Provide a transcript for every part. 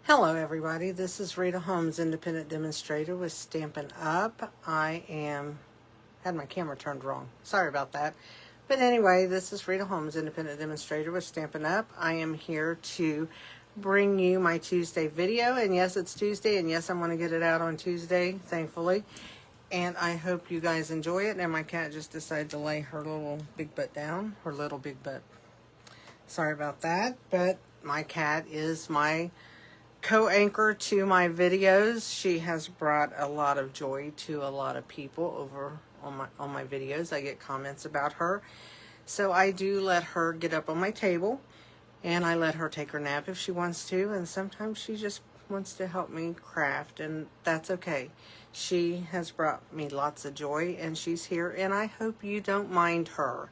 Hello everybody, this is Rita Holmes, independent demonstrator with Stampin' Up. Had my camera turned wrong. Sorry about that. But anyway, this is Rita Holmes, independent demonstrator with Stampin' Up. I am here to bring you my Tuesday video. And yes, it's Tuesday, and yes, I'm going to get it out on Tuesday, thankfully. And I hope you guys enjoy it. And my cat just decided to lay her little big butt down. Her little big butt. Sorry about that. But my cat is my co-anchor to my videos. She has brought a lot of joy to a lot of people over on my videos. I get comments about her. So I do let her get up on my table, and I let her take her nap if she wants to, and sometimes she just wants to help me craft, and that's okay. She has brought me lots of joy, and she's here, and I hope you don't mind her.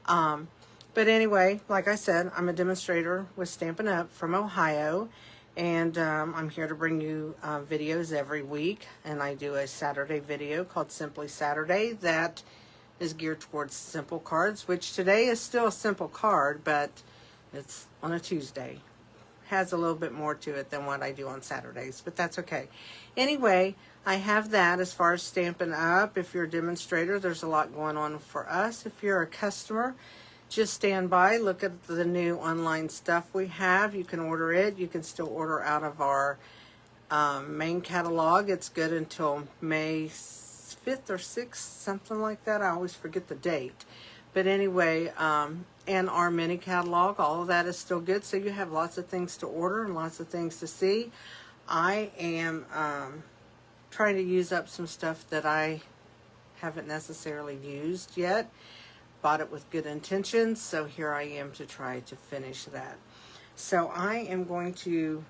But anyway, like I said, I'm a demonstrator with Stampin' Up from Ohio. And I'm here to bring you videos every week. And I do a Saturday video called Simply Saturday that is geared towards simple cards, which today is still a simple card, but it's on a Tuesday. Has a little bit more to it than what I do on Saturdays, but that's okay. Anyway, I have that as far as Stampin' Up. If you're a demonstrator, there's a lot going on for us. If you're a customer, just stand by, look at the new online stuff we have. You can order it. You can still order out of our main catalog. It's good until May 5th or 6th, something like that. I always forget the date. But anyway, and our mini catalog, all of that is still good. So you have lots of things to order and lots of things to see. I am trying to use up some stuff that I haven't necessarily used yet. Bought it with good intentions, so here I am to try to finish that. So I am going to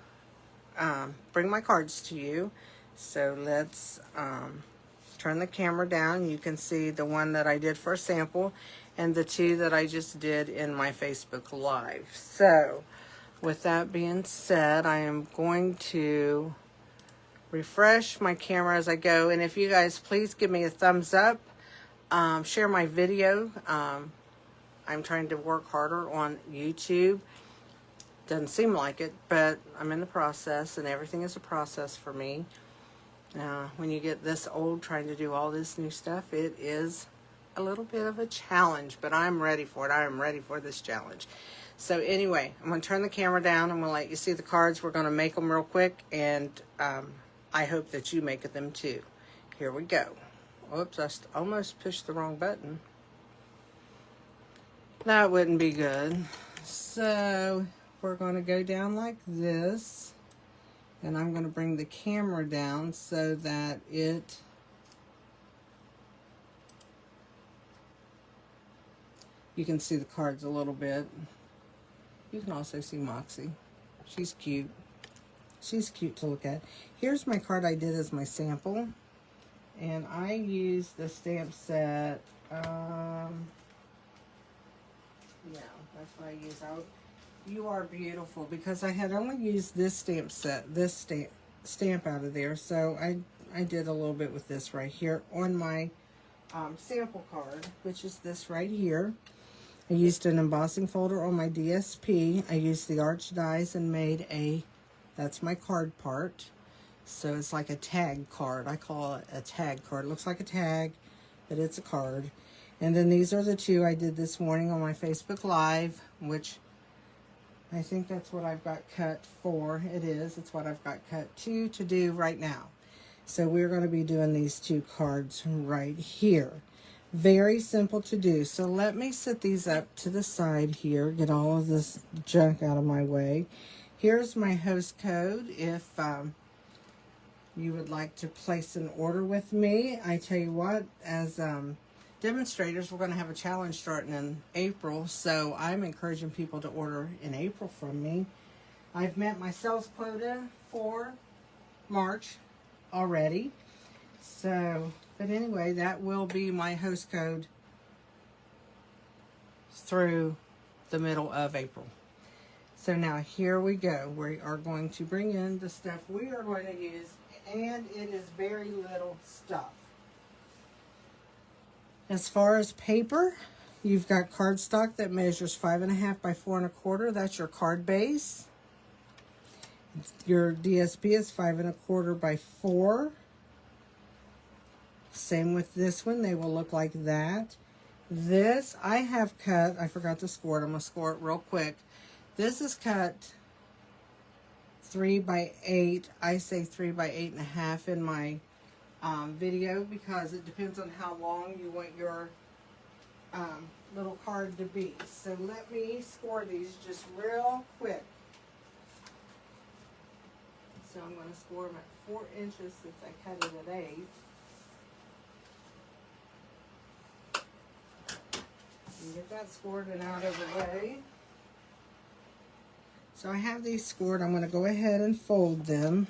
bring my cards to you. So let's turn the camera down. You can see the one that I did for a sample and the two that I just did in my Facebook Live. So with that being said, I am going to refresh my camera as I go. And if you guys please give me a thumbs up. Share my video. I'm trying to work harder on YouTube. Doesn't seem like it, but I'm in the process, and everything is a process for me. When you get this old trying to do all this new stuff, it is a little bit of a challenge, but I'm ready for it. I am ready for this challenge. So anyway, I'm going to turn the camera down. I'm going to let you see the cards. We're going to make them real quick, and I hope that you make them too. Here we go. Oops, I almost pushed the wrong button. That wouldn't be good. So we're going to go down like this. And I'm going to bring the camera down so that you can see the cards a little bit. You can also see Moxie. She's cute. She's cute to look at. Here's my card I did as my sample. And I used the stamp set, yeah, that's what I used. You Are Beautiful, because I had only used this stamp set, this stamp out of there. So I did a little bit with this right here on my sample card, which is this right here. I used an embossing folder on my DSP. I used the arch dies and made that's my card part. So it's like a tag card. I call it a tag card. It looks like a tag, but it's a card. And then these are the two I did this morning on my Facebook Live, which I think that's what I've got cut for. It is. It's what I've got cut to do right now. So we're going to be doing these two cards right here. Very simple to do. So let me set these up to the side here. Get all of this junk out of my way. Here's my host code. If you would like to place an order with me, I tell you what, as demonstrators, we're going to have a challenge starting in April, so I'm encouraging people to order in April from me. I've met my sales quota for March already, so, but anyway, that will be my host code through the middle of April. So now here we go. We are going to bring in the stuff we are going to use, and it is very little stuff. As far as paper, you've got cardstock that measures 5.5 by 4 1/4. That's your card base. Your DSP is 5 1/4 by 4. Same with this one. They will look like that. This I have cut. I forgot to score it. I'm going to score it real quick. This is cut 3 by 8. I say 3 by 8.5 in my video because it depends on how long you want your little card to be. So let me score these just real quick. So I'm going to score them at 4 inches since I cut it at 8. And get that scored and out of the way. So I have these scored. I'm going to go ahead and fold them.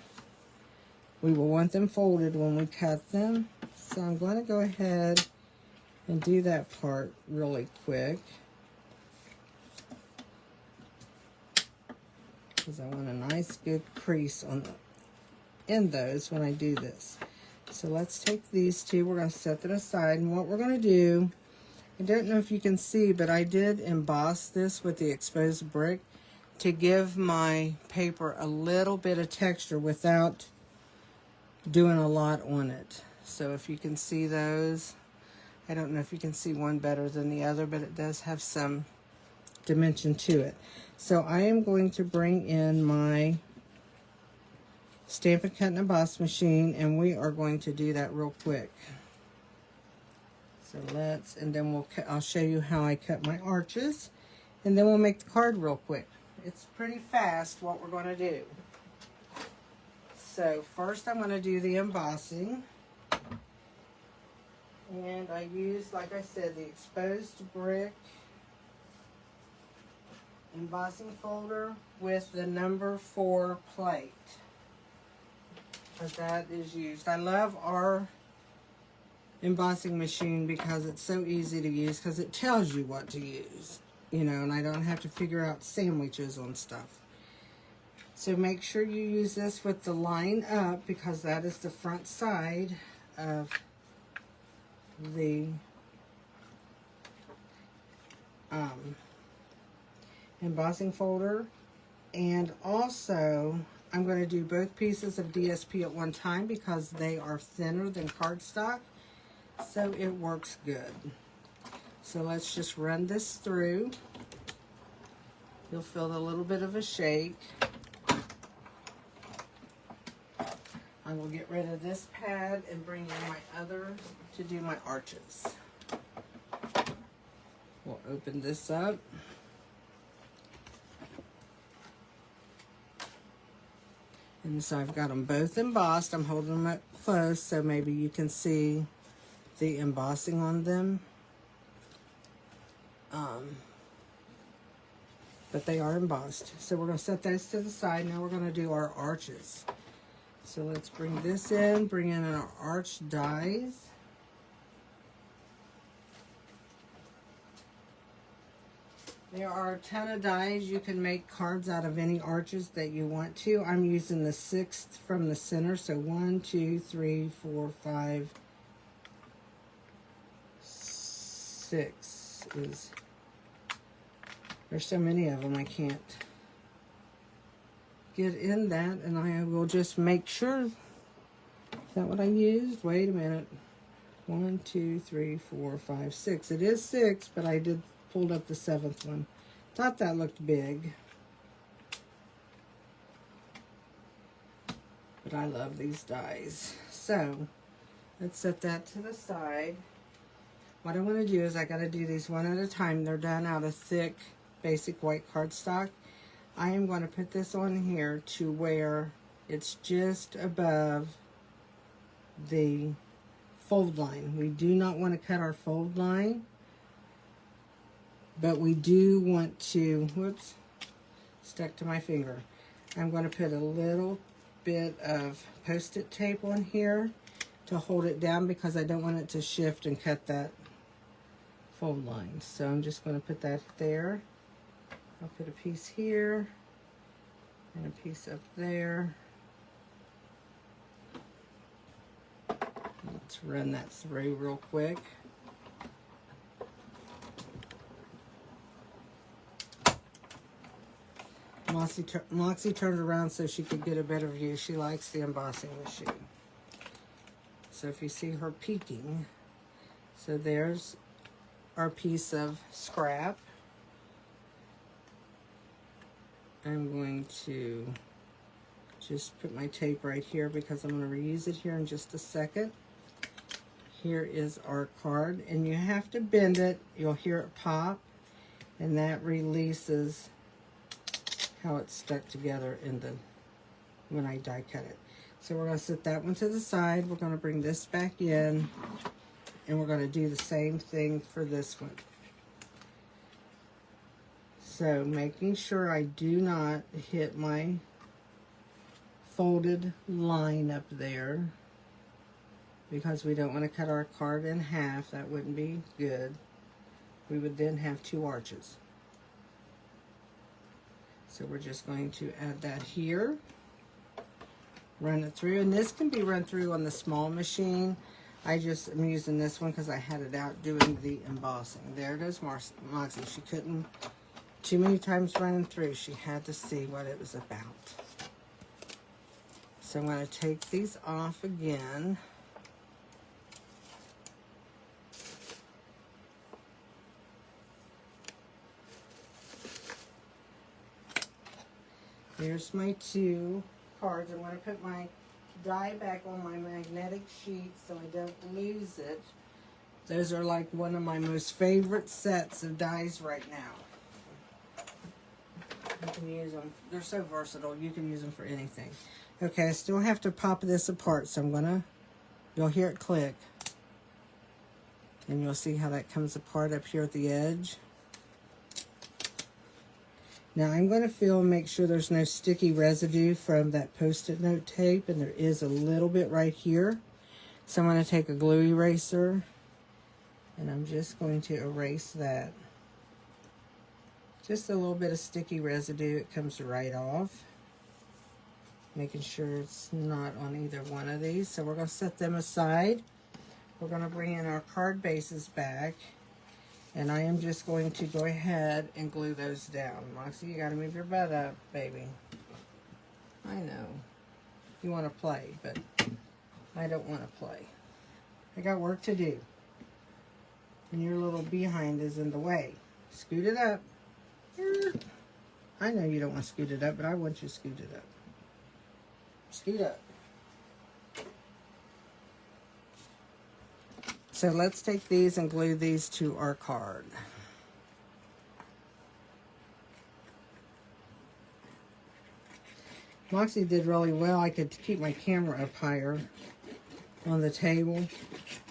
We will want them folded when we cut them. So I'm going to go ahead and do that part really quick, because I want a nice good crease on in those when I do this. So let's take these two. We're going to set them aside. And what we're going to do, I don't know if you can see, but I did emboss this with the exposed brick to give my paper a little bit of texture without doing a lot on it. So if you can see those, I don't know if you can see one better than the other, but it does have some dimension to it. So I am going to bring in my Stampin' Cut and Emboss machine, and we are going to do that real quick. So let's, and then I'll show you how I cut my arches, and then we'll make the card real quick. It's pretty fast what we're going to do. So first I'm going to do the embossing. And I use, like I said, the exposed brick embossing folder with the number 4 plate. Because that is used. I love our embossing machine because it's so easy to use, because it tells you what to use, you know, and I don't have to figure out sandwiches on stuff. So make sure you use this with the line up, because that is the front side of the embossing folder. And also I'm going to do both pieces of DSP at one time because they are thinner than cardstock, so it works good. So let's just run this through. You'll feel a little bit of a shake. I will get rid of this pad and bring in my other to do my arches. We'll open this up. And so I've got them both embossed. I'm holding them up close so maybe you can see the embossing on them. But they are embossed. So we're going to set those to the side. Now we're going to do our arches. So let's bring this in, bring in our arch dies. There are a ton of dies. You can make cards out of any arches that you want to. I'm using the 6th from the center. So 1, 2, 3, 4, 5, 6 is, there's so many of them I can't get in that, and I will just make sure. Is that what I used? Wait a minute. 1, 2, 3, 4, 5, 6. It is 6, but I did pulled up the 7th one. Thought that looked big. But I love these dies. So let's set that to the side. What I want to do is I got to do these one at a time. They're done out of thick basic white cardstock. I am going to put this on here to where it's just above the fold line. We do not want to cut our fold line, but we do want to, whoops, stuck to my finger. I'm going to put a little bit of Post-it tape on here to hold it down because I don't want it to shift and cut that fold line. So I'm just going to put that there. I'll put a piece here and a piece up there. Let's run that through real quick. I'm Moxie turned around so she could get a better view. She likes the embossing machine. So if you see her peeking, so there's our piece of scrap. I'm going to just put my tape right here because I'm going to reuse it here in just a second. Here is our card, and you have to bend it. You'll hear it pop, and that releases how it's stuck together in the when I die cut it. So we're going to set that one to the side. We're going to bring this back in, and we're going to do the same thing for this one. So making sure I do not hit my folded line up there, because we don't want to cut our card in half. That wouldn't be good. We would then have two arches. So we're just going to add that here. Run it through, and this can be run through on the small machine. I just am using this one because I had it out doing the embossing. There goes Moxie. She couldn't too many times running through. She had to see what it was about. So I'm going to take these off again. Here's my two cards. I'm going to put my die back on my magnetic sheet so I don't lose it. Those are like one of my most favorite sets of dies right now. You can use them. They're so versatile. You can use them for anything. Okay, I still have to pop this apart, so I'm going to, you'll hear it click. And you'll see how that comes apart up here at the edge. Now I'm going to feel and make sure there's no sticky residue from that Post-it note tape, and there is a little bit right here. So I'm going to take a glue eraser, and I'm just going to erase that. Just a little bit of sticky residue, it comes right off. Making sure it's not on either one of these. So we're going to set them aside. We're going to bring in our card bases back. And I am just going to go ahead and glue those down. Moxie, you got to move your butt up, baby. I know. You want to play, but I don't want to play. I got work to do. And your little behind is in the way. Scoot it up. I know you don't want to scoot it up, but I want you to scoot it up. Scoot up. So let's take these and glue these to our card. Moxie did really well. I could keep my camera up higher on the table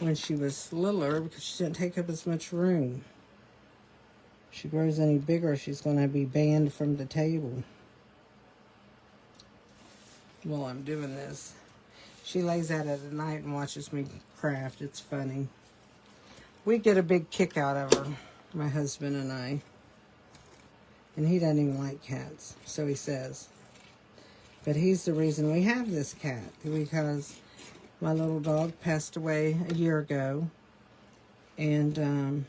when she was littler because she didn't take up as much room. If she grows any bigger, she's going to be banned from the table. While I'm doing this, she lays out at night and watches me craft. It's funny. We get a big kick out of her, my husband and I. And he doesn't even like cats, so he says. But he's the reason we have this cat, because my little dog passed away a year ago. And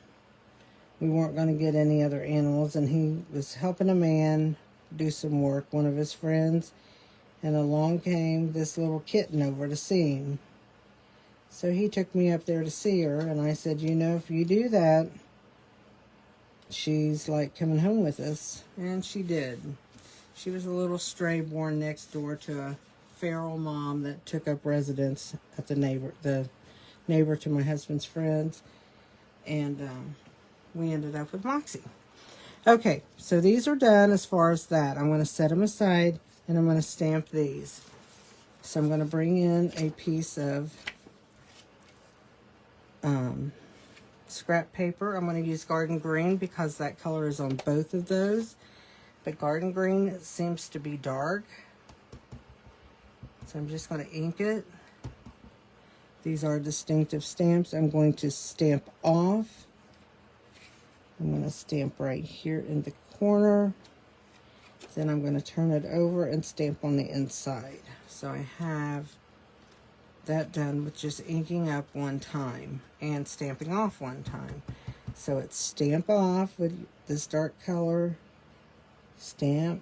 we weren't going to get any other animals, and he was helping a man do some work, one of his friends. And along came this little kitten over to see him. So he took me up there to see her, and I said, you know, if you do that, she's like coming home with us. And she did. She was a little stray born next door to a feral mom that took up residence at the neighbor to my husband's friends. And we ended up with Moxie. Okay, so these are done as far as that. I'm going to set them aside, and I'm going to stamp these. So I'm going to bring in a piece of scrap paper. I'm going to use garden green because that color is on both of those. But garden green seems to be dark. So I'm just going to ink it. These are distinctive stamps. I'm going to stamp off. I'm going to stamp right here in the corner. Then I'm going to turn it over and stamp on the inside. So I have that done with just inking up one time and stamping off one time. So it's stamp off with this dark color, stamp,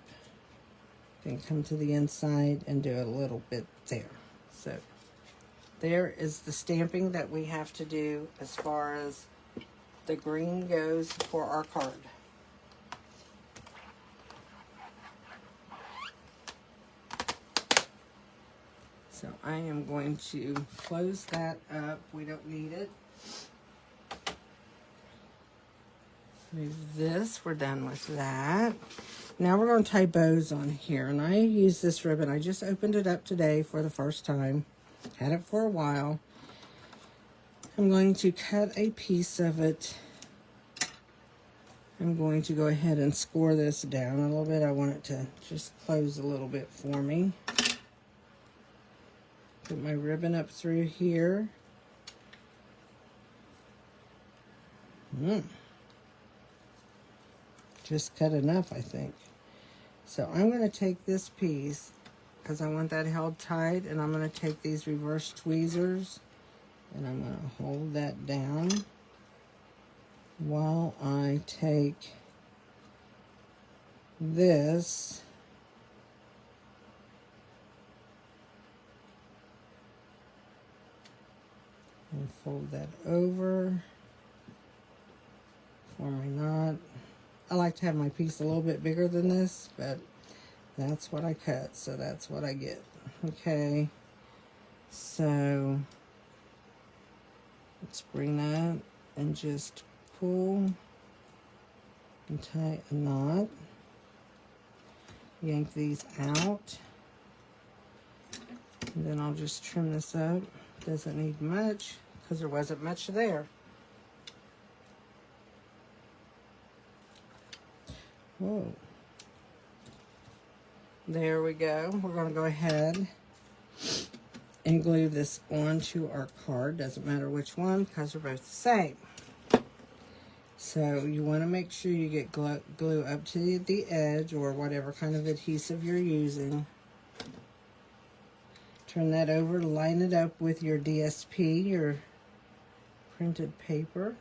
then come to the inside and do a little bit there. So there is the stamping that we have to do as far as the green goes for our card. So I am going to close that up. We don't need it. Move this. We're done with that. Now we're going to tie bows on here. And I use this ribbon. I just opened it up today for the first time. Had it for a while. I'm going to cut a piece of it. I'm going to go ahead and score this down a little bit. I want it to just close a little bit for me. Put my ribbon up through here. Just cut enough, I think. So I'm going to take this piece, because I want that held tight, and I'm going to take these reverse tweezers, and I'm going to hold that down while I take this and fold that over, form a knot. I like to have my piece a little bit bigger than this, but that's what I cut, so that's what I get. Okay, so let's bring that and just pull and tie a knot. Yank these out. And then I'll just trim this up. Doesn't need much because there wasn't much there. Whoa. There we go. We're going to go ahead and glue this onto our card. Doesn't matter which one because they're both the same. So you want to make sure you get glue up to the edge or whatever kind of adhesive you're using. Turn that over, line it up with your DSP, your printed paper.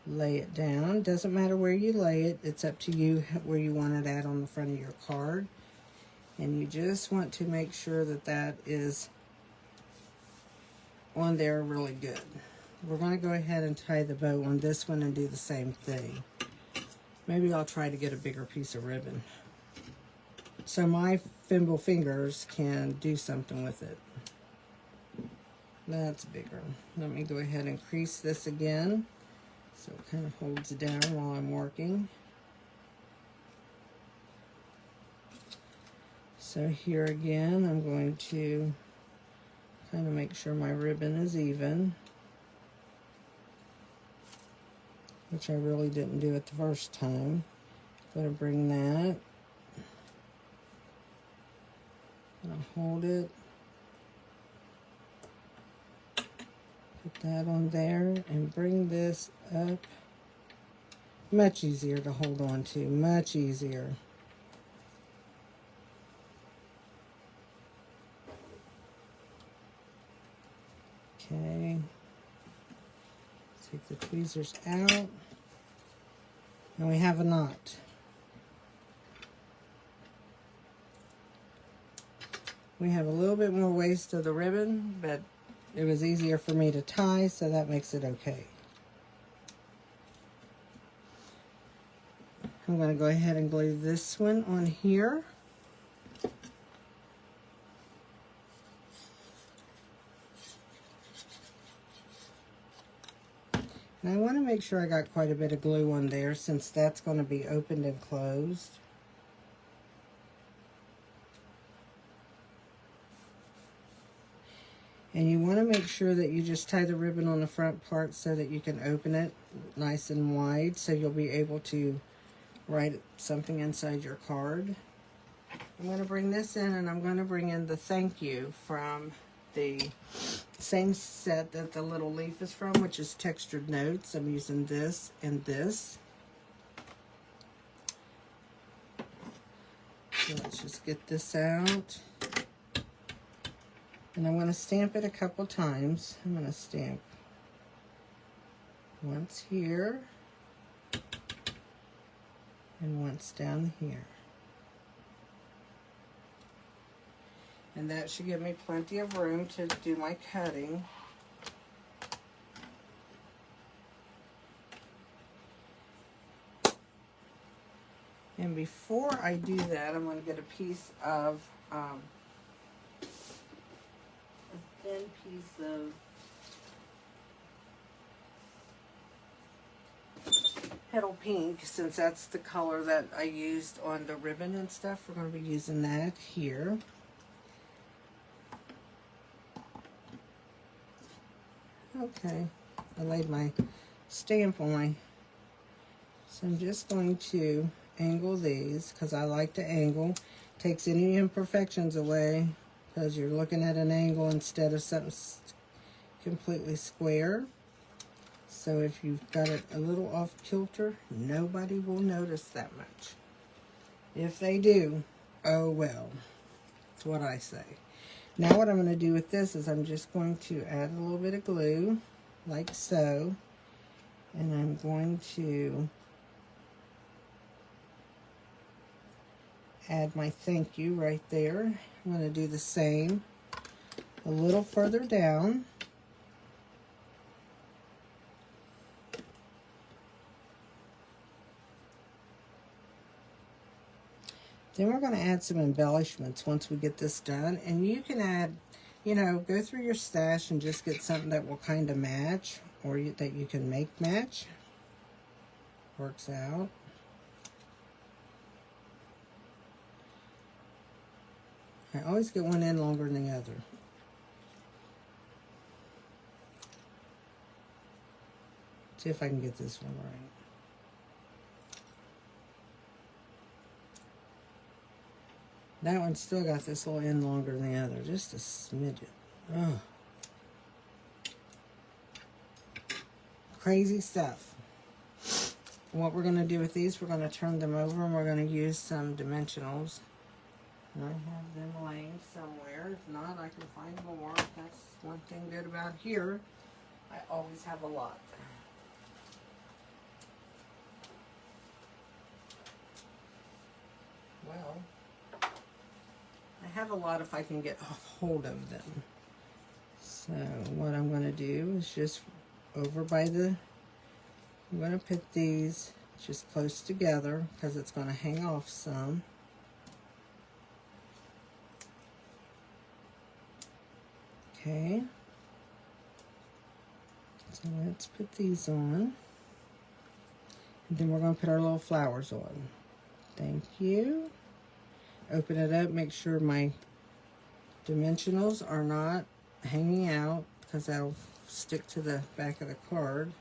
Lay it down. Doesn't matter where you lay it. It's up to you where you want it at on the front of your card. And you just want to make sure that that is on there really good. We're going to go ahead and tie the bow on this one and do the same thing. Maybe I'll try to get a bigger piece of ribbon, so my thimble fingers can do something with it. That's bigger. Let me go ahead and crease this again so it kind of holds it down while I'm working. So here again, I'm going to kind of make sure my ribbon is even, which I really didn't do it the first time. I'm going to bring that. I'll hold it, put that on there, and bring this up. Much easier to hold on to, much easier. Okay, take the tweezers out, and we have a knot. We have a little bit more waste of the ribbon, but it was easier for me to tie, so that makes it okay. I'm going to go ahead and glue this one on here. And I want to make sure I got quite a bit of glue on there since that's going to be opened and closed. And you want to make sure that you just tie the ribbon on the front part so that you can open it nice and wide, so you'll be able to write something inside your card. I'm going to bring this in, and I'm going to bring in the thank you from the same set that the little leaf is from, which is Textured Notes. I'm using this and this. So let's just get this out. And I'm going to stamp it a couple times. I'm going to stamp once here and once down here. And that should give me plenty of room to do my cutting. And before I do that, I'm going to get a piece of, a thin piece of petal pink, since that's the color that I used on the ribbon and stuff. We're going to be using that here. Okay, I laid my stamp on my, so I'm just going to angle these because I like to angle. Takes any imperfections away because you're looking at an angle instead of something completely square. So if you've got it a little off kilter, nobody will notice that much. If they do, oh well. That's what I say. Now what I'm going to do with this is I'm just going to add a little bit of glue, like so. And I'm going to add my thank you right there. I'm going to do the same a little further down. Then we're going to add some embellishments once we get this done. And you can add, you know, go through your stash and just get something that will kind of match, or that you can make match. Works out. I always get one end longer than the other. See if I can get this one right. That one's still got this little end longer than the other, just a smidget. Oh. Crazy stuff. What we're going to do with these, we're going to turn them over and we're going to use some dimensionals. And I have them laying somewhere. If not, I can find more. That's one thing good about here. I always have a lot. Well, I have a lot if I can get a hold of them. So what I'm going to do is just over by the, I'm going to put these just close together because it's going to hang off some. Okay. So let's put these on. And then we're going to put our little flowers on. Thank you. Open it up, make sure my dimensionals are not hanging out because that'll stick to the back of the card.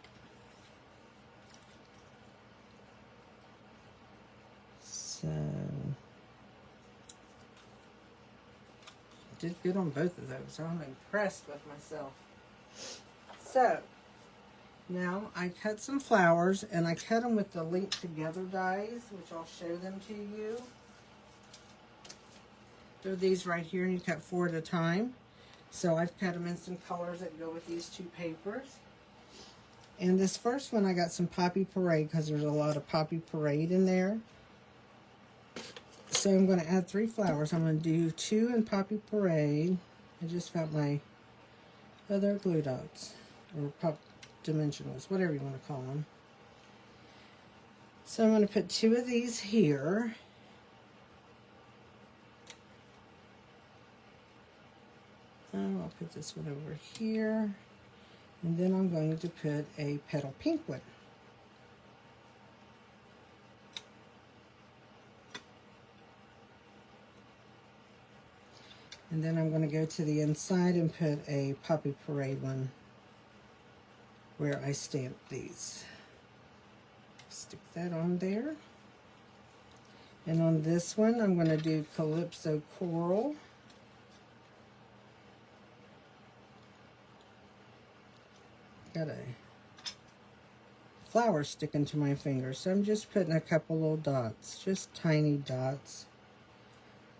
So, did good on both of those. I'm impressed with myself. So, now I cut some flowers and I cut them with the linked together dies, which I'll show them to you. They're these right here, and you cut 4 at a time. So I've cut them in some colors that go with these 2 papers. And this first one, I got some Poppy Parade because there's a lot of Poppy Parade in there. So I'm going to add 3 flowers. I'm going to do 2 in Poppy Parade. I just found my other glue dots, or pop dimensionals, whatever you want to call them. So I'm going to put 2 of these here. I'll put this one over here, and then I'm going to put a petal pink one. And then I'm going to go to the inside and put a Poppy Parade one where I stamped these. Stick that on there. And on this one, I'm going to do Calypso Coral. Got a flower sticking to my finger, so I'm just putting a couple little dots, just tiny dots.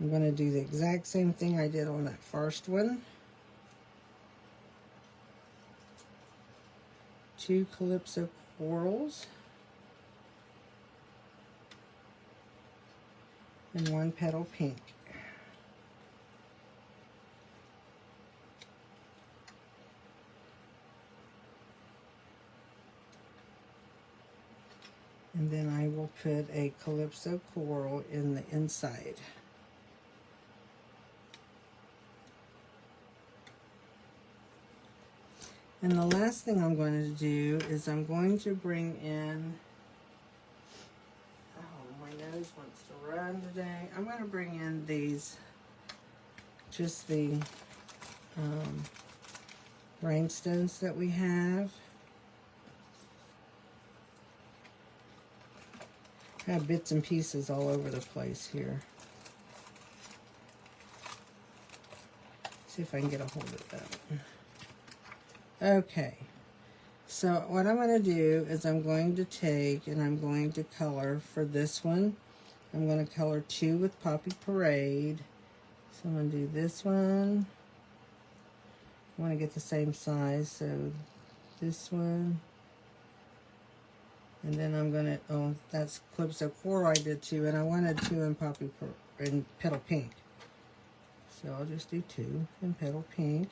I'm going to do the exact same thing I did on that first one. 2 Calypso Corals and 1 petal pink. And then I will put a Calypso coral in the inside. And the last thing I'm going to do is I'm going to bring in, oh, my nose wants to run today. I'm going to bring in these, just the rhinestones that we have. I have bits and pieces all over the place here. See if I can get a hold of that. Okay, so what I'm going to do is I'm going to take and I'm going to color for this one. I'm going to color 2 with Poppy Parade. So I'm going to do this one. I want to get the same size, so this one. And then I'm going to, oh, that's Calypso Coral I did 2, and I wanted 2 in Poppy in Petal Pink. So I'll just do 2 in Petal Pink.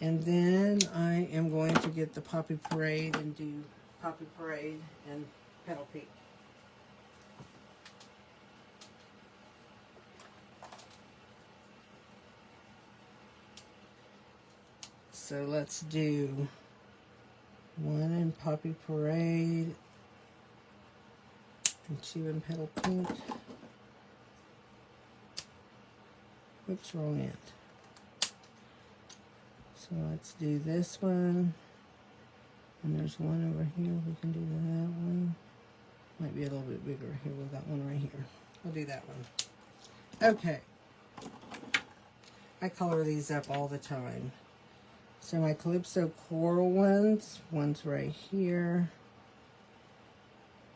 And then I am going to get the Poppy Parade and do Poppy Parade and Petal Pink. So let's do 1 in Poppy Parade and 2 in Petal Pink. Whoops, wrong end. So let's do this one. And there's one over here. We can do that one. Might be a little bit bigger here with that one right here. We'll do that one. Okay. I color these up all the time. So my Calypso Coral one's right here.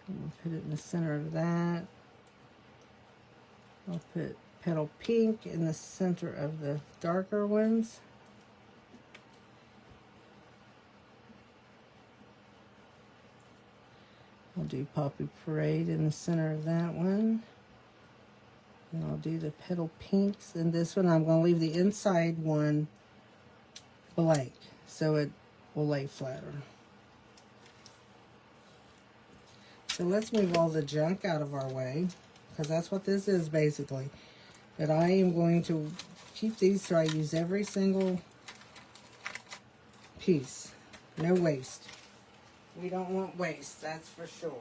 I'm going to put it in the center of that. I'll put Petal Pink in the center of the darker ones. I'll do Poppy Parade in the center of that one. And I'll do the Petal Pinks in this one. I'm going to leave the inside one blank so it will lay flatter. So let's move all the junk out of our way, because that's what this is basically. But I am going to keep these so I use every single piece. No waste. We don't want waste, that's for sure.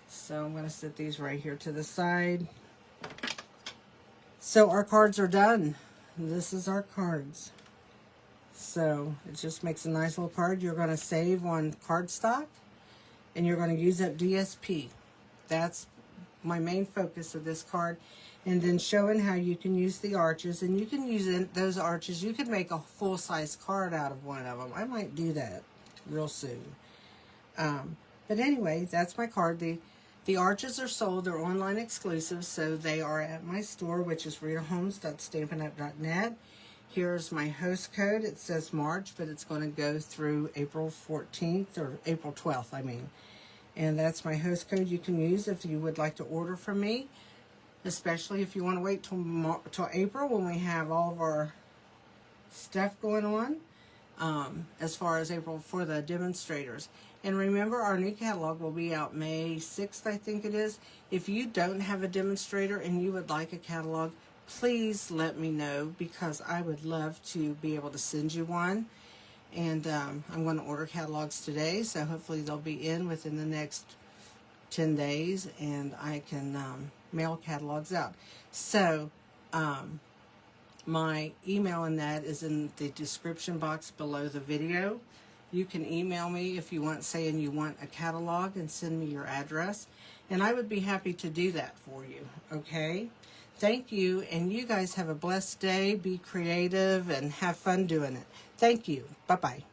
So I'm going to set these right here to the side. So our cards are done. This is our cards. So it just makes a nice little card. You're going to save on Cardstock, and you're going to use up DSP. That's my main focus of this card. And then showing how you can use the arches, and you can use those arches. You can make a full-size card out of one of them. I might do that real soon. But anyway, that's my card. The arches are sold. They're online exclusive, so they are at my store, which is ritaholmes.stampinup.net. Here's my host code. It says March, but it's going to go through April 14th, or April 12th, I mean. And that's my host code you can use if you would like to order from me, especially if you want to wait till April when we have all of our stuff going on. As far as April for the demonstrators. And remember, our new catalog will be out May 6th, I think it is. If you don't have a demonstrator and you would like a catalog, please let me know, because I would love to be able to send you one. And I'm going to order catalogs today, so hopefully they'll be in within the next 10 days, and I can mail catalogs out. So, my email in that is in the description box below the video. You can email me if you want, saying you want a catalog, and send me your address. And I would be happy to do that for you, okay? Thank you, and you guys have a blessed day. Be creative and have fun doing it. Thank you. Bye-bye.